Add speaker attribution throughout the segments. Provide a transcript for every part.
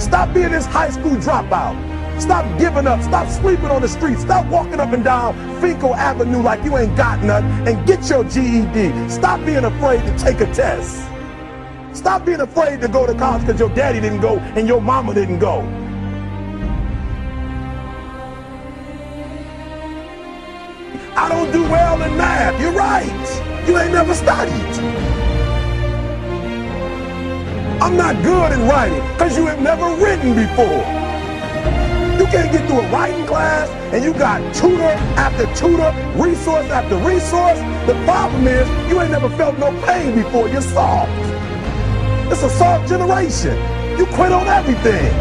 Speaker 1: Stop being this high school dropout. Stop giving up. Stop sleeping on the street. Stop walking up and down Finkel Avenue like you ain't got nothing, and get your GED. Stop being afraid to take a test. Stop being afraid to go to college because your daddy didn't go and your mama didn't go. I don't do well in math. You're right. You ain't never studied. I'm not good in writing because you have never written before. You can't get through a writing class and you got tutor after tutor, resource after resource. The problem is you ain't never felt no pain before. You're soft. It's a soft generation. You quit on everything.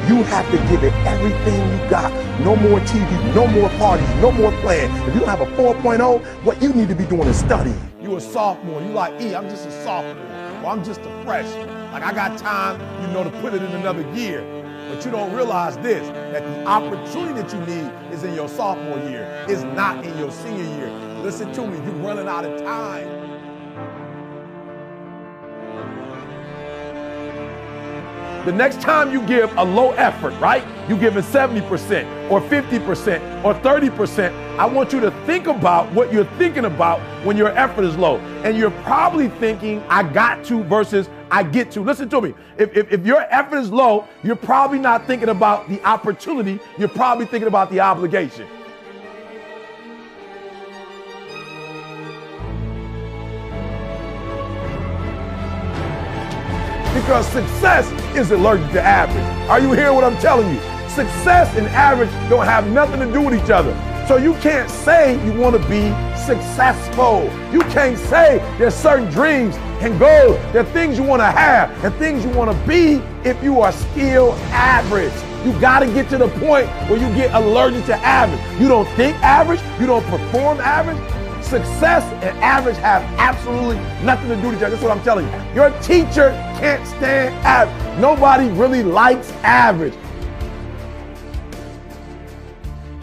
Speaker 1: You have to give it everything you got. No more TV, no more parties, no more playing. If you don't have a 4.0, what you need to be doing is studying. You a sophomore. You like, I'm just a sophomore. Or I'm just a freshman. Like, I got time, to put it in another year. But you don't realize this, that the opportunity that you need is in your sophomore year. It's not in your senior year. Listen to me, you're running out of time. The next time you give a low effort, right? You give it 70% or 50% or 30%. I want you to think about what you're thinking about when your effort is low. And you're probably thinking, I got to versus I get to. Listen to me. If your effort is low, you're probably not thinking about the opportunity. You're probably thinking about the obligation. Because success is allergic to average. Are you hearing what I'm telling you? Success and average don't have nothing to do with each other. So you can't say you want to be successful. You can't say there's certain dreams and goals. There are things you want to have and things you want to be if you are still average. You got to get to the point where you get allergic to average. You don't think average. You don't perform average. Success and average have absolutely nothing to do with each other. That's what I'm telling you. Your teacher can't stand average. Nobody really likes average.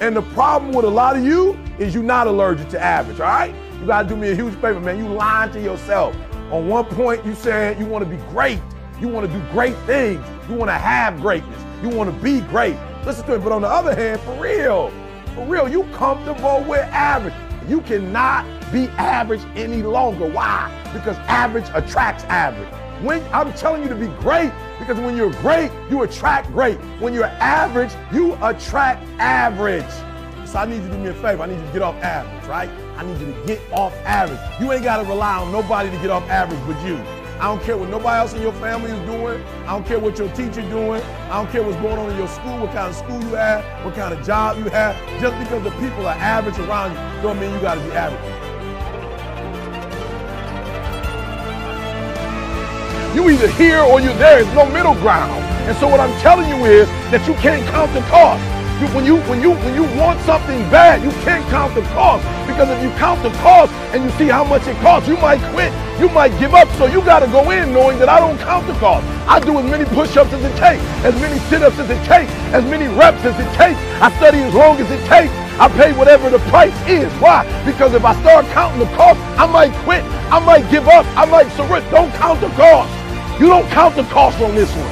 Speaker 1: And the problem with a lot of you is you're not allergic to average, all right? You got to do me a huge favor, man. You lying to yourself. On one point, you said you want to be great. You want to do great things. You want to have greatness. You want to be great. Listen to me. But on the other hand, for real, you comfortable with average. You cannot be average any longer. Why? Because average attracts average. When I'm telling you to be great, because when you're great, you attract great. When you're average, you attract average. So I need you to do me a favor. I need you to get off average, right? I need you to get off average. You ain't got to rely on nobody to get off average but you. I don't care what nobody else in your family is doing. I don't care what your teacher doing. I don't care what's going on in your school, what kind of school you have, what kind of job you have. Just because the people are average around you don't mean you got to be average. You either here or you're there. There's no middle ground. And so what I'm telling you is that you can't count the cost. When you want something bad, you can't count the cost. Because if you count the cost and you see how much it costs, you might quit. You might give up. So you got to go in knowing that I don't count the cost. I do as many push-ups as it takes, as many sit-ups as it takes, as many reps as it takes. I study as long as it takes. I pay whatever the price is. Why? Because if I start counting the cost, I might quit. I might give up. I might surrender. Don't count the cost. You don't count the cost on this one.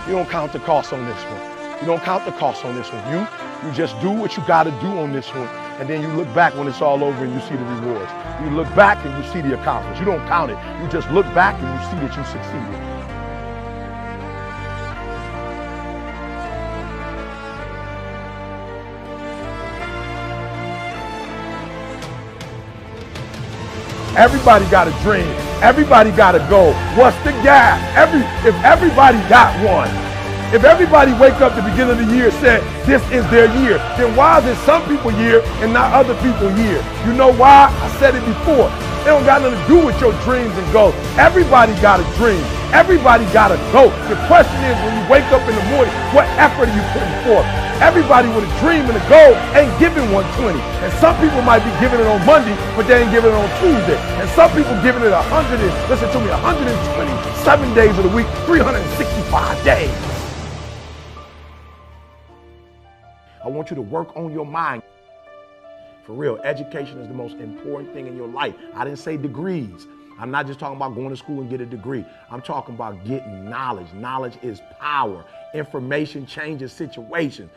Speaker 1: You don't count the cost on this one. You don't count the cost on this one. You just do what you got to do on this one. And then you look back when it's all over and you see the rewards. You look back and you see the accomplishments. You don't count it. You just look back and you see that you succeeded. Everybody got a dream. Everybody got a goal. What's the gap? If everybody got one, if everybody wake up at the beginning of the year and said this is their year, then why is it some people's year and not other people's year? You know why? I said it before. It don't got nothing to do with your dreams and goals. Everybody got a dream. Everybody got a goal. The question is, when you wake up in the morning, what effort are you putting forth? Everybody with a dream and a goal ain't giving 120. And some people might be giving it on Monday, but they ain't giving it on Tuesday. And some people giving it 127 days of the week, 365 days. I want you to work on your mind. For real, education is the most important thing in your life. I didn't say degrees. I'm not just talking about going to school and get a degree. I'm talking about getting knowledge. Knowledge is power. Information changes situations.